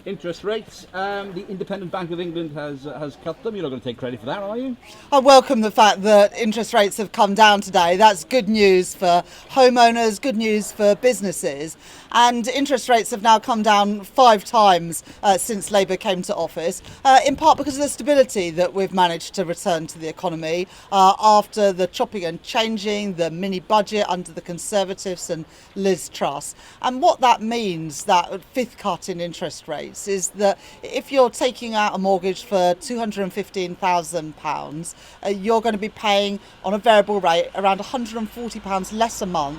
Interest rates. The Independent Bank of England has cut them. You're not going to take credit for that, are you? I welcome the fact that interest rates have come down today. That's good news for homeowners, good news for businesses. And interest rates have now come down 5 times since Labour came to office, in part because of the stability that we've managed to return to the economy after the chopping and changing, the mini budget under the Conservatives and Liz Truss. And what that means, that 5th cut in interest rates, is that if you're taking out a mortgage for £215,000, you're going to be paying on a variable rate around £140 less a month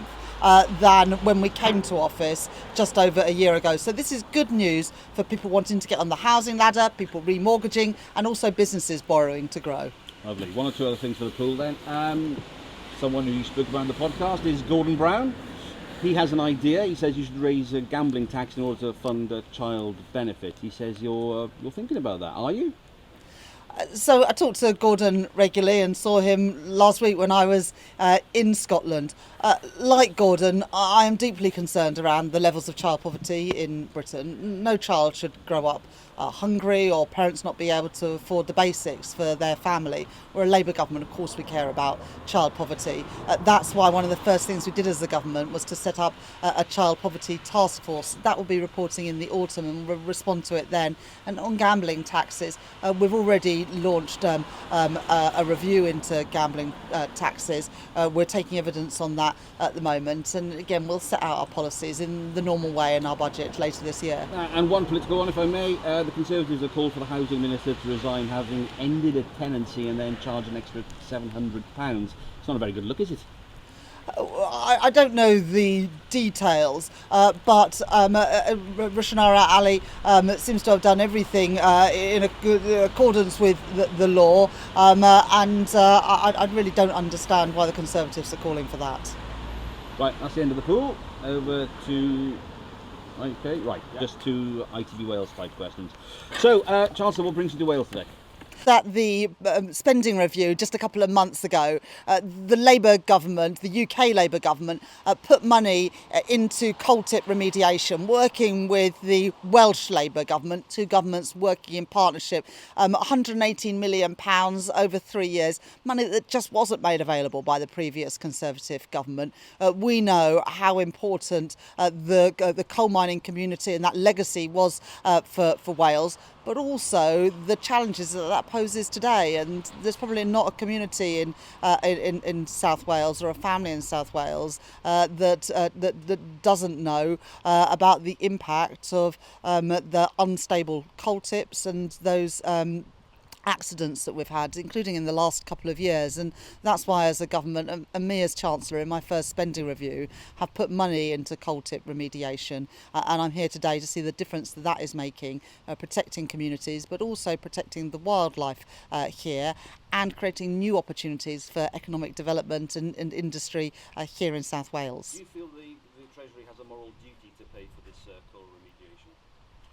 than when we came to office just over a year ago. So this is good news for people wanting to get on the housing ladder, people remortgaging, and also businesses borrowing to grow. Lovely. One or two other things for the pool then. Someone who you spoke about on the podcast is Gordon Brown. He has an idea. He says you should raise a gambling tax in order to fund a child benefit. He says you're thinking about that, are you? So I talked to Gordon regularly and saw him last week when I was in Scotland. Like Gordon, I am deeply concerned around the levels of child poverty in Britain. No child should grow up hungry or parents not be able to afford the basics for their family. We're a Labour government, of course we care about child poverty. That's why one of the first things we did as a government was to set up a child poverty task force. That will be reporting in the autumn and we'll respond to it then. And on gambling taxes, we've already launched a review into gambling taxes. We're taking evidence on that at the moment, and again we'll set out our policies in the normal way in our budget later this year. And one political one, if I may. The Conservatives have called for the Housing Minister to resign, having ended a tenancy and then charge an extra £700. It's not a very good look, is it? I don't know the details, but Rushanara Ali seems to have done everything in accordance with the law, and I really don't understand why the Conservatives are calling for that. Right, that's the end of the pool. Over to... Okay, right, just two ITV Wales type questions. So, Chancellor, what brings you to Wales today? That the spending review just a couple of months ago, the Labour government, the UK Labour government, put money into coal tip remediation, working with the Welsh Labour government, two governments working in partnership, £118 million over 3 years, money that just wasn't made available by the previous Conservative government. We know how important the coal mining community and that legacy was for Wales, but also the challenges that poses today. And there's probably not a community in South Wales or a family in South Wales that doesn't know about the impact of the unstable coal tips and those accidents that we've had, including in the last couple of years. And that's why, as a government and me as Chancellor in my first spending review, have put money into coal tip remediation, and I'm here today to see the difference that is making, protecting communities but also protecting the wildlife here and creating new opportunities for economic development and industry here in South Wales. Do you feel the Treasury has a moral duty to pay for this coal remediation?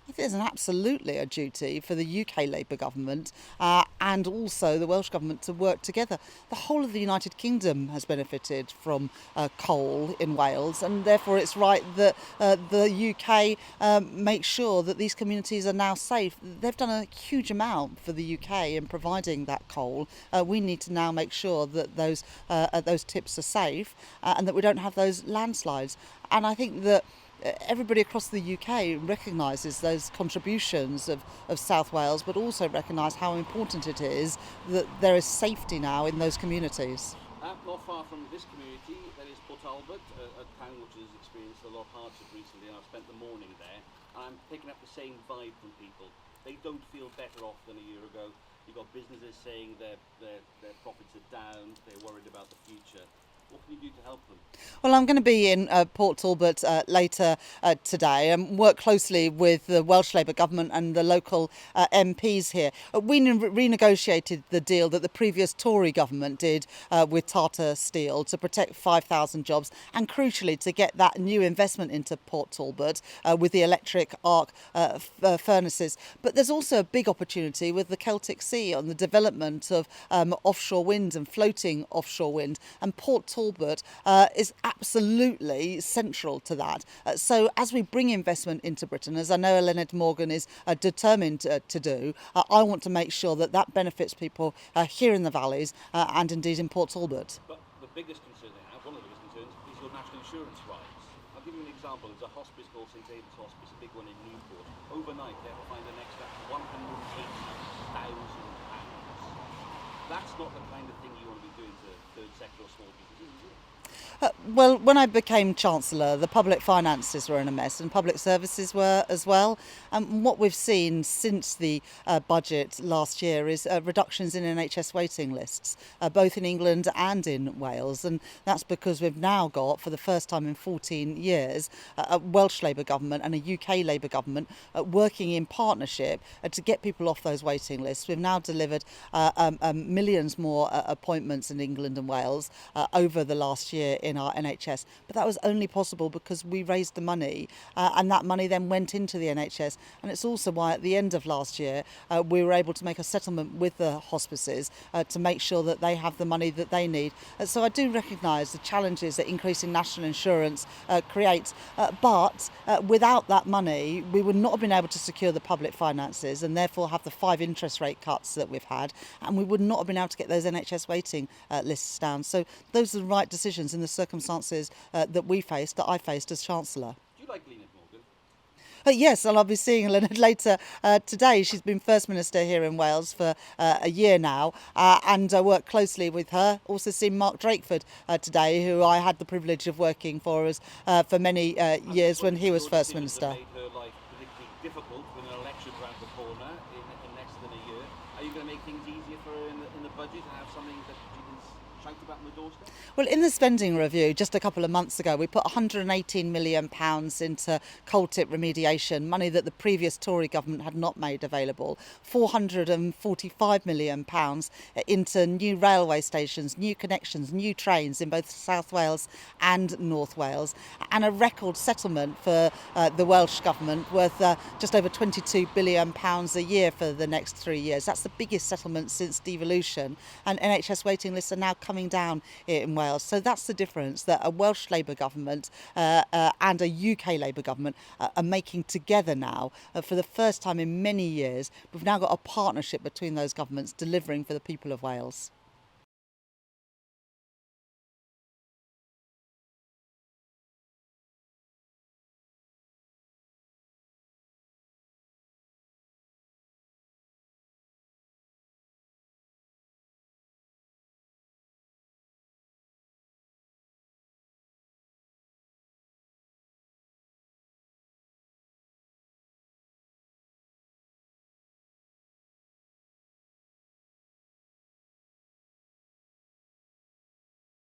I think there's absolutely a duty for the UK Labour government and also the Welsh government to work together. The whole of the United Kingdom has benefited from coal in Wales, and therefore it's right that the UK make sure that these communities are now safe. They've done a huge amount for the UK in providing that coal. We need to now make sure that those tips are safe and that we don't have those landslides. And I think that everybody across the UK recognises those contributions of South Wales, but also recognise how important it is that there is safety now in those communities. Not far from this community, there is Port Talbot, a town which has experienced a lot of hardship recently, and I've spent the morning there. I'm picking up the same vibe from people. They don't feel better off than a year ago. You've got businesses saying their profits are down, they're worried about the future. What can you do to help them? Well, I'm going to be in Port Talbot later today and work closely with the Welsh Labour government and the local MPs here. We renegotiated the deal that the previous Tory government did with Tata Steel to protect 5,000 jobs and, crucially, to get that new investment into Port Talbot with the electric arc furnaces. But there's also a big opportunity with the Celtic Sea on the development of offshore wind and floating offshore wind, and Port Talbot is absolutely central to that. So as we bring investment into Britain, as I know Elena Morgan is determined to do, I want to make sure that that benefits people here in the valleys and indeed in Port Talbot. But the biggest concern they have, one of the biggest concerns, is your national insurance rise. I'll give you an example. There's a hospice called St David's Hospice, a big one in Newport. Overnight, they have to find an extra £180,000. That's not the kind of thing you want to be doing to third sector or small businesses, is it? Well, when I became Chancellor, the public finances were in a mess and public services were as well. What we've seen since the budget last year is reductions in NHS waiting lists, both in England and in Wales. And that's because we've now got, for the first time in 14 years, a Welsh Labour government and a UK Labour government working in partnership to get people off those waiting lists. We've now delivered millions more appointments in England and Wales over the last year in our NHS, but that was only possible because we raised the money and that money then went into the NHS. And it's also why at the end of last year we were able to make a settlement with the hospices to make sure that they have the money that they need. So I do recognise the challenges that increasing national insurance creates, but without that money we would not have been able to secure the public finances and therefore have the 5 interest rate cuts that we've had, and we would not have been able to get those NHS waiting lists down. So those are the right decisions in the circumstances that we faced, that I faced as Chancellor. Do you like Leonard Morgan? Yes, and I'll be seeing Leonard later today. She's been First Minister here in Wales for a year now, and I work closely with her. Also seen Mark Drakeford today, who I had the privilege of working for us for many years when he was First Minister. Made her life particularly difficult with an election round the corner in less than a year. Are you going to make things easier for her in the budget and have something that she can shout about on the doorstep? Well, in the spending review just a couple of months ago, we put £118 million into coal tip remediation, money that the previous Tory government had not made available, £445 million into new railway stations, new connections, new trains in both South Wales and North Wales, and a record settlement for the Welsh government worth just over £22 billion a year for the next 3 years. That's the biggest settlement since devolution, and NHS waiting lists are now coming down in Wales. So that's the difference that a Welsh Labour government and a UK Labour government are making together now. For the first time in many years, we've now got a partnership between those governments delivering for the people of Wales.